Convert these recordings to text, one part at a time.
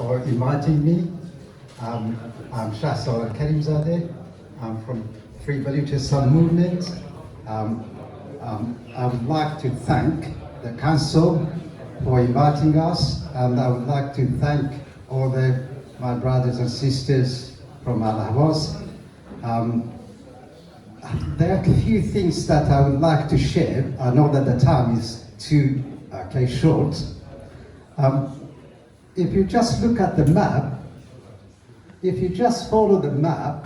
for inviting me. I'm Shahsوار. I'm from Free Balochistan Movement. I would like to thank the council for inviting us, and I would like to thank all my brothers and sisters from Al-Ahwas. There are a few things that I would like to share. I know that the time is too short. If you just look at the map, if you just follow the map,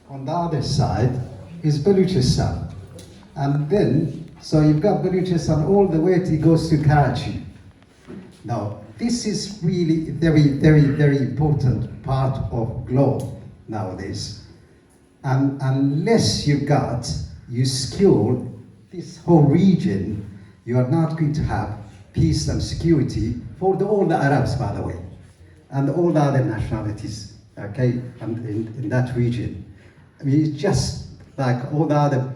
on the other side is Balochistan. And then, so you've got Balochistan all the way it goes to Karachi. Now, this is really very important part of globe nowadays. And unless you secure this whole region, you are not going to have peace and security for all the Arabs, by the way, and all the other nationalities, okay, and in that region. I mean, it's just like all the other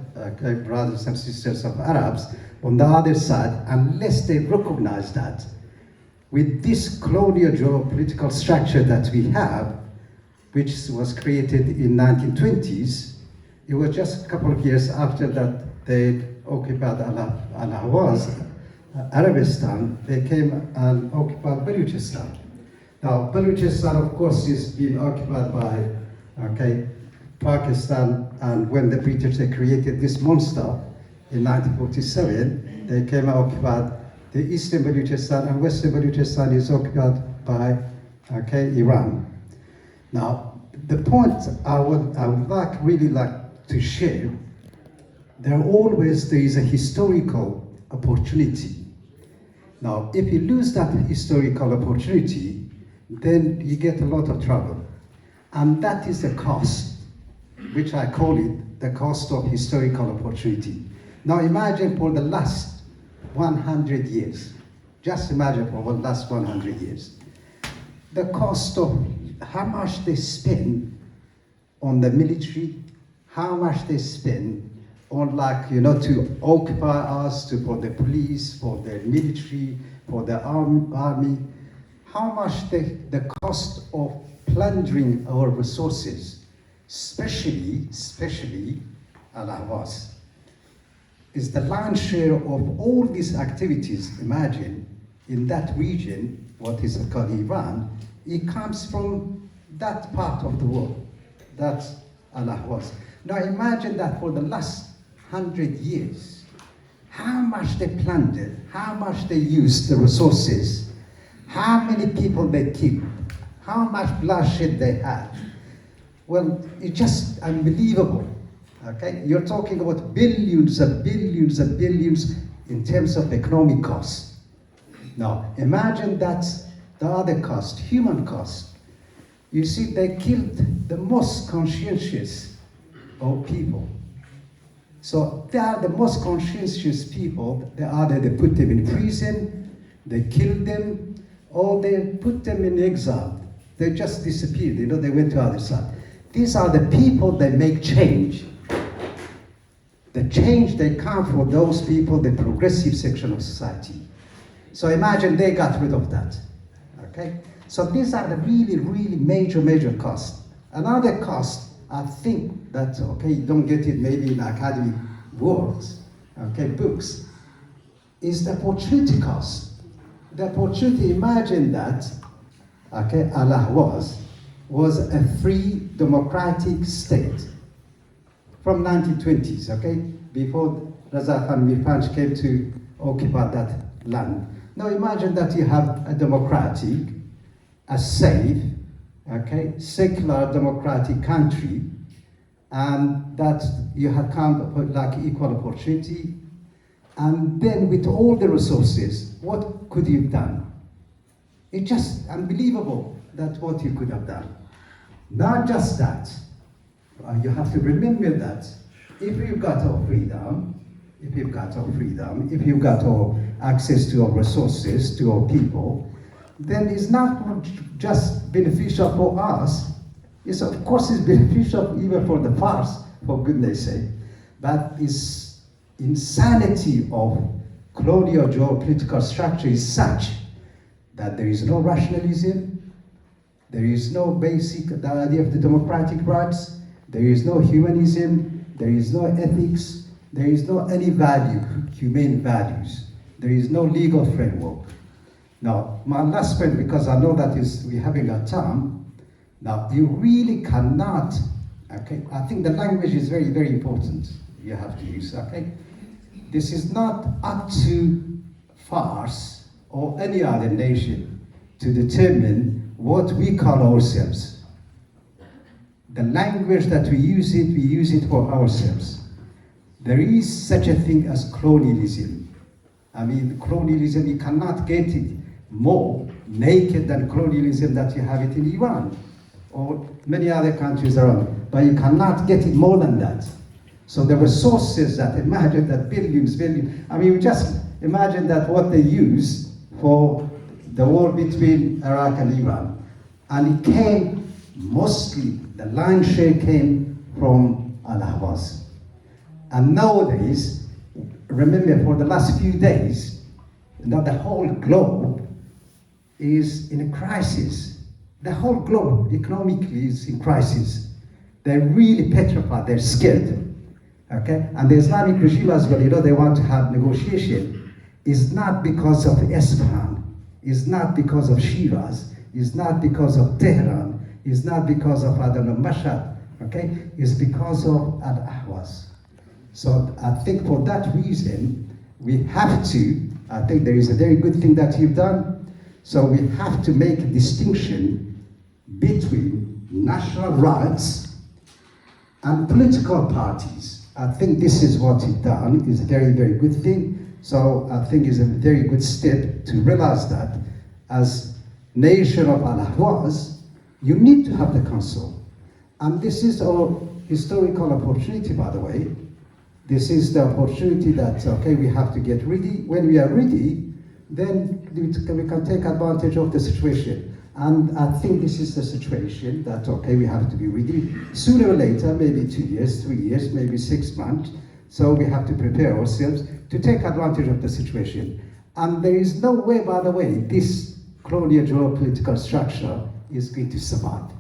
brothers and sisters of Arabs on the other side, unless they recognize that with this colonial geopolitical structure that we have, which was created in 1920s, it was just a couple of years after that they occupied Al-Ahwas, Arabistan, they came and occupied Balochistan. Now, Balochistan, of course, is being occupied by Pakistan, and when the British they created this monster in 1947, they came and occupied the eastern Balochistan, and western Balochistan is occupied by Iran. Now, the point I would really like to share, there is a historical opportunity. Now, if you lose that historical opportunity, then you get a lot of trouble. And that is the cost, which I call it the cost of historical opportunity. Now imagine for the last 100 years, just imagine for the last 100 years, the cost of how much they spend on the military, how much they spend on to occupy us, for the police, for the military, for the army, how much the cost of plundering our resources, especially Al-Ahwas, is the lion's share of all these activities. Imagine in that region, what is called Iran, it comes from that part of the world, that's Al-Ahwas. Now imagine that for the last 100 years, how much they plundered, how much they used the resources, how many people they killed, how much bloodshed they had. Well, it's just unbelievable, okay? You're talking about billions and billions and billions in terms of economic cost. Now, imagine that's the other cost, human cost. You see, they killed the most conscientious of people. So they are the most conscientious people. They put them in prison, they killed them, or they put them in exile. They just disappeared, they went to the other side. These are the people that make change. The change they come for those people, the progressive section of society. So imagine they got rid of that, okay? So these are the really major costs. Another cost, I think that, you don't get it maybe in academic words, books, is the opportunity cost. The opportunity, imagine that, Al-Ahwas was a free democratic state from 1920s, before Raza Khan Mirpanch came to occupy that land. Now imagine that you have a democratic, a safe, secular democratic country, and that you have come like equal opportunity, and then with all the resources, what could you have done? It's just unbelievable that what you could have done. Not just that, you have to remember that if you've got our freedom, if you've got our access to our resources, to our people, then it's not just beneficial for us. It's of course it's beneficial even for the past, for goodness sake, but it's insanity of colonial geopolitical structure is such that there is no rationalism, There is no basic, the idea of the democratic rights. There is no humanism. There is no ethics. There is no any value, humane values. There is no legal framework. Now, my last point, because I know that we're having a time. Now, you really cannot, okay, I think the language is very, very important. You have to use, okay? This is not up to farce or any other nation to determine what we call ourselves. The language that we use it for ourselves. There is such a thing as colonialism. I mean, colonialism, you cannot get it more naked than colonialism that you have it in Iran or many other countries around, but you cannot get it more than that. So there were sources that imagine that billions, I mean, you just imagine that what they use for the war between Iraq and Iran. And it came mostly, the lion's share came from Al-Ahwaz. And nowadays, remember for the last few days, now the whole globe is in a crisis. The whole globe economically is in crisis. They're really petrified, they're scared. Okay? And the Islamic regime as well, you know, they want to have negotiation. It's not because of Isfahan, it's not because of Shiraz, it's not because of Tehran, it's not because of, I don't know, Mashhad, okay? It's because of Al-Ahwaz. So I think for that reason, we have to, I think there is a very good thing that you've done, so we have to make a distinction between national rights and political parties. I think this is what you've done, is a very, very good thing. So I think it's a very good step to realize that as nation of Al-Ahwaz, you need to have the council. And this is our historical opportunity, by the way. This is the opportunity that, okay, we have to get ready. When we are ready, then we can take advantage of the situation. And I think this is the situation that, okay, we have to be ready. Sooner or later, maybe 2 years, 3 years, maybe 6 months. So we have to prepare ourselves to take advantage of the situation. And there is no way, by the way, this colonial geopolitical structure is going to survive.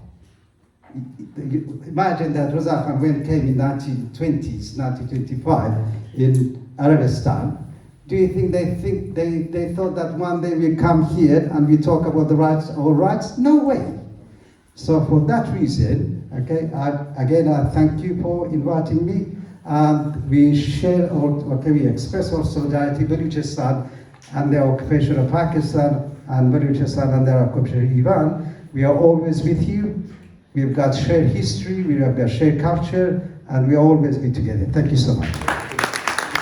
Imagine that Reza Khan when came in 1920s, 1925 in Arabistan. Do you think they thought that one day we come here and we talk about the rights, our rights? No way. So for that reason, okay, I thank you for inviting me. And we share we express our solidarity with Balochistan and the occupation of Pakistan and Balochistan and the occupation of Iran. We are always with you. We've got shared history, we have got shared culture, and we always be together. Thank you so much.